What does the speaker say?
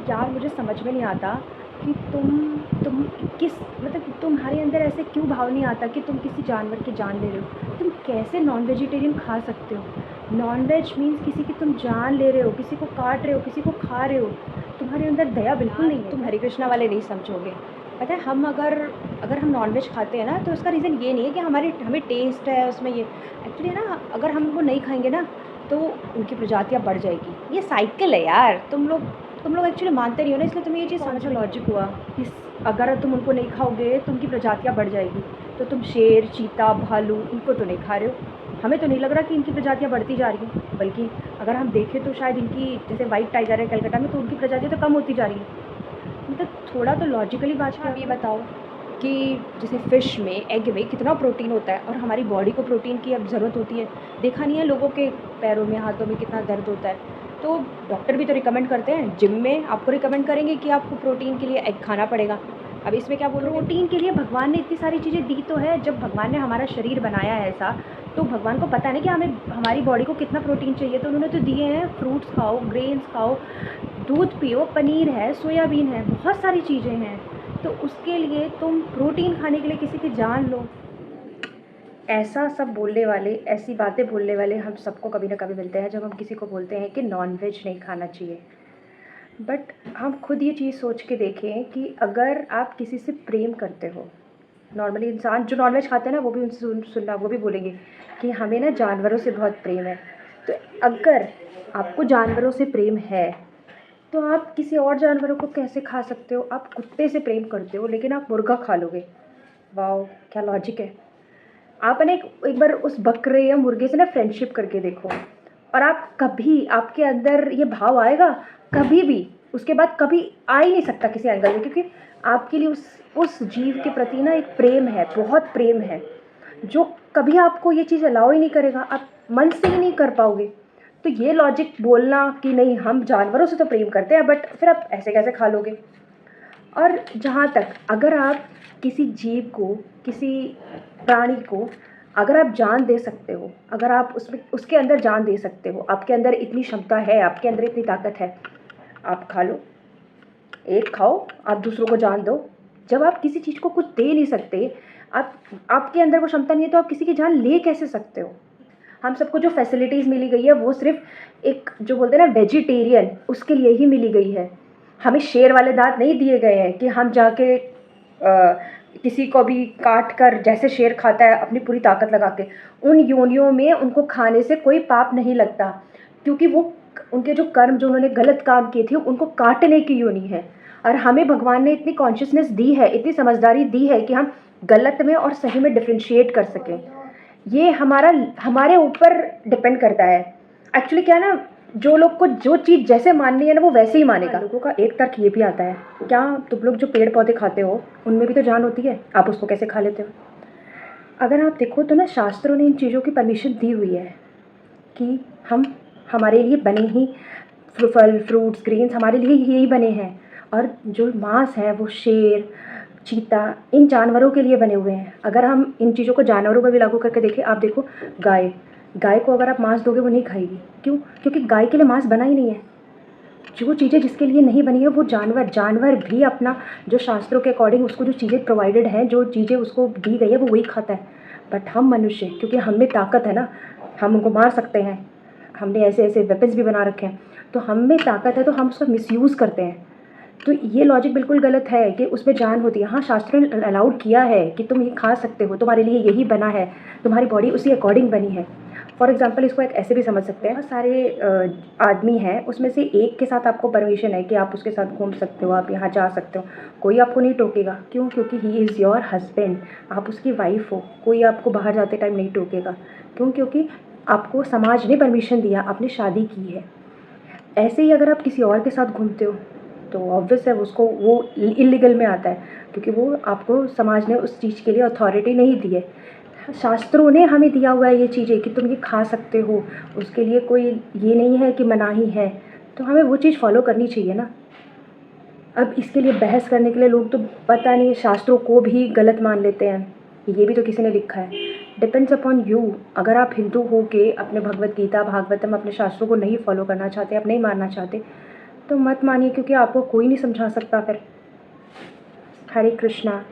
यार मुझे समझ में नहीं आता कि तुम किस मतलब तुम्हारे अंदर ऐसे क्यों भाव नहीं आता कि तुम किसी जानवर की जान ले रहे हो। तुम कैसे नॉन वेजिटेरियन खा सकते हो। नॉन वेज मीन्स किसी की तुम जान ले रहे हो, किसी को काट रहे हो, किसी को खा रहे हो। तुम्हारे अंदर दया बिल्कुल नहीं है। तुम हरे कृष्णा वाले नहीं समझोगे। पता है, हम अगर अगर हम नॉनवेज खाते हैं ना, तो उसका रीज़न ये नहीं है कि हमें टेस्ट है उसमें, ये एक्चुअली ना, अगर हम वो नहीं खाएंगे ना तो उनकी प्रजातियाँ बढ़ जाएगी। ये साइकिल है यार। तुम लोग एक्चुअली मानते नहीं हो ना, इसलिए तुम्हें ये चीज़ कौन समझ सा में नहीं लॉजिक हुआ इस? अगर तुम उनको नहीं खाओगे तो उनकी प्रजातियाँ बढ़ जाएगी, तो तुम शेर, चीता, भालू इनको तो नहीं खा रहे हो। हमें तो नहीं लग रहा कि इनकी प्रजातियाँ बढ़ती जा रही हैं, बल्कि अगर हम देखें तो शायद इनकी, जैसे वाइट टाइगर है कलकत्ता में, तो उनकी प्रजातियाँ तो कम होती जा रही हैं। मतलब थोड़ा तो लॉजिकली बात अच्छा, किया आप ये करो। बताओ कि जैसे फ़िश में, एग में कितना प्रोटीन होता है, और हमारी बॉडी को प्रोटीन की अब ज़रूरत होती है। देखा नहीं है लोगों के पैरों में, हाथों में कितना दर्द होता है। तो डॉक्टर भी तो रिकमेंड करते हैं, जिम में आपको रिकमेंड करेंगे कि आपको प्रोटीन के लिए एग खाना पड़ेगा। अब इसमें क्या बोलोगे? प्रोटीन के लिए भगवान ने इतनी सारी चीज़ें दी तो है। जब भगवान ने हमारा शरीर बनाया है ऐसा, तो भगवान को पता है ना कि हमें, हमारी बॉडी को कितना प्रोटीन चाहिए, तो उन्होंने तो दिए हैं। फ्रूट्स खाओ, ग्रेन्स खाओ, दूध पियो, पनीर है, सोयाबीन है, बहुत सारी चीज़ें हैं। तो उसके लिए तुम प्रोटीन खाने के लिए किसी की जान लो। ऐसा सब बोलने वाले, ऐसी बातें बोलने वाले हम सबको कभी ना कभी मिलते हैं, जब हम किसी को बोलते हैं कि नॉन-वेज नहीं खाना चाहिए। बट हम खुद ये चीज़ सोच के देखें कि अगर आप किसी से प्रेम करते हो, नॉर्मली इंसान जो नॉन-वेज खाते हैं ना, वो भी उनसे सुनना, वो भी बोलेंगे कि हमें ना जानवरों से बहुत प्रेम है। तो अगर आपको जानवरों से प्रेम है, तो आप किसी और जानवरों को कैसे खा सकते हो? आप कुत्ते से प्रेम करते हो, लेकिन आप मुर्गा खा लोगे। वाओ! क्या लॉजिक है। आप है ना एक बार उस बकरे या मुर्गे से ना फ्रेंडशिप करके देखो, और आप कभी, आपके अंदर ये भाव आएगा कभी भी, उसके बाद कभी आ ही नहीं सकता किसी एंगल में, क्योंकि आपके लिए उस जीव के प्रति ना एक प्रेम है, बहुत प्रेम है, जो कभी आपको ये चीज़ अलाउ ही नहीं करेगा, आप मन से ही नहीं कर पाओगे। तो ये लॉजिक बोलना कि नहीं हम जानवरों से तो प्रेम करते हैं, बट फिर आप ऐसे कैसे खा लोगे? और जहाँ तक, अगर आप किसी जीव को, किसी प्राणी को अगर आप जान दे सकते हो, अगर आप उसमें, उसके अंदर जान दे सकते हो, आपके अंदर इतनी क्षमता है, आपके अंदर इतनी ताकत है, आप खा लो। एक खाओ, आप दूसरों को जान दो। जब आप किसी चीज़ को कुछ दे नहीं सकते, आपके अंदर वो क्षमता नहीं है, तो आप किसी की जान ले कैसे सकते हो? हम सबको जो फैसिलिटीज़ मिली गई है, वो सिर्फ एक, जो बोलते हैं ना, वेजिटेरियन, उसके लिए ही मिली गई है। हमें शेर वाले दांत नहीं दिए गए हैं कि हम जाके किसी को भी काट कर, जैसे शेर खाता है अपनी पूरी ताकत लगा के, उन योनियों में उनको खाने से कोई पाप नहीं लगता, क्योंकि वो उनके जो कर्म, जो उन्होंने गलत काम किए थे, उनको काटने की योनि है। और हमें भगवान ने इतनी कॉन्शियसनेस दी है, इतनी समझदारी दी है कि हम गलत में और सही में डिफ्रेंशिएट कर सकें। ये हमारे ऊपर डिपेंड करता है। एक्चुअली क्या ना, जो लोग को जो चीज़ जैसे माननी है ना, वो वैसे ही मानेगा। लोगों का एक तर्क ये भी आता है, क्या तुम लोग जो पेड़ पौधे खाते हो, उनमें भी तो जान होती है, आप उसको कैसे खा लेते हो? अगर आप देखो तो ना, शास्त्रों ने इन चीज़ों की परमिशन दी हुई है कि हम, हमारे लिए बने ही फल, फ्रूट्स, ग्रेन्स हमारे लिए यही बने हैं। और जो मांस है वो शेर, चीता, इन जानवरों के लिए बने हुए हैं। अगर हम इन चीज़ों को जानवरों पर भी लागू करके देखें, आप देखो गाय, गाय को अगर आप मांस दोगे, वो नहीं खाएगी। क्यों? क्योंकि गाय के लिए मांस बना ही नहीं है। जो चीज़ें जिसके लिए नहीं बनी है, वो जानवर भी अपना, जो शास्त्रों के अकॉर्डिंग उसको जो चीज़ें प्रोवाइडेड हैं, जो चीज़ें उसको दी गई है, वो वही खाता है। बट हम मनुष्य, क्योंकि हम में ताकत है ना, हम उनको मार सकते हैं, हमने ऐसे ऐसे वेपन्स भी बना रखे हैं, तो हम में ताकत है, तो हम उसका मिसयूज़ करते हैं। तो ये लॉजिक बिल्कुल गलत है कि उसमें जान होती है। हाँ, शास्त्रों ने अलाउड किया है कि तुम ये खा सकते हो, तुम्हारे लिए यही बना है, तुम्हारी बॉडी उसी अकॉर्डिंग बनी है। फॉर एग्जांपल, इसको एक ऐसे भी समझ सकते हैं, बहुत सारे आदमी हैं, उसमें से एक के साथ आपको परमिशन है कि आप उसके साथ घूम सकते हो, आप यहाँ जा सकते हो, कोई आपको नहीं टोकेगा। क्यों? क्योंकि ही इज़ योर हस्बैंड, आप उसकी वाइफ हो, कोई आपको बाहर जाते टाइम नहीं टोकेगा। क्यों? क्योंकि आपको समाज ने परमिशन दिया, आपने शादी की है। ऐसे ही अगर आप किसी और के साथ घूमते हो, तो ऑब्वियस है उसको, वो इलीगल में आता है, क्योंकि वो आपको, समाज ने उस चीज़ के लिए अथॉरिटी नहीं दी है। शास्त्रों ने हमें दिया हुआ है ये चीज़ें कि तुम ये खा सकते हो, उसके लिए कोई ये नहीं है कि मनाही है, तो हमें वो चीज़ फॉलो करनी चाहिए ना। अब इसके लिए बहस करने के लिए लोग तो पता नहीं शास्त्रों को भी गलत मान लेते हैं, ये भी तो किसी ने लिखा है। Depends upon you. अगर आप हिंदू हो के अपने भगवत गीता, भागवतम, अपने शास्त्रों को नहीं फॉलो करना चाहते, आप नहीं मानना चाहते, तो मत मानिए, क्योंकि आपको कोई नहीं समझा सकता फिर। हरे कृष्णा।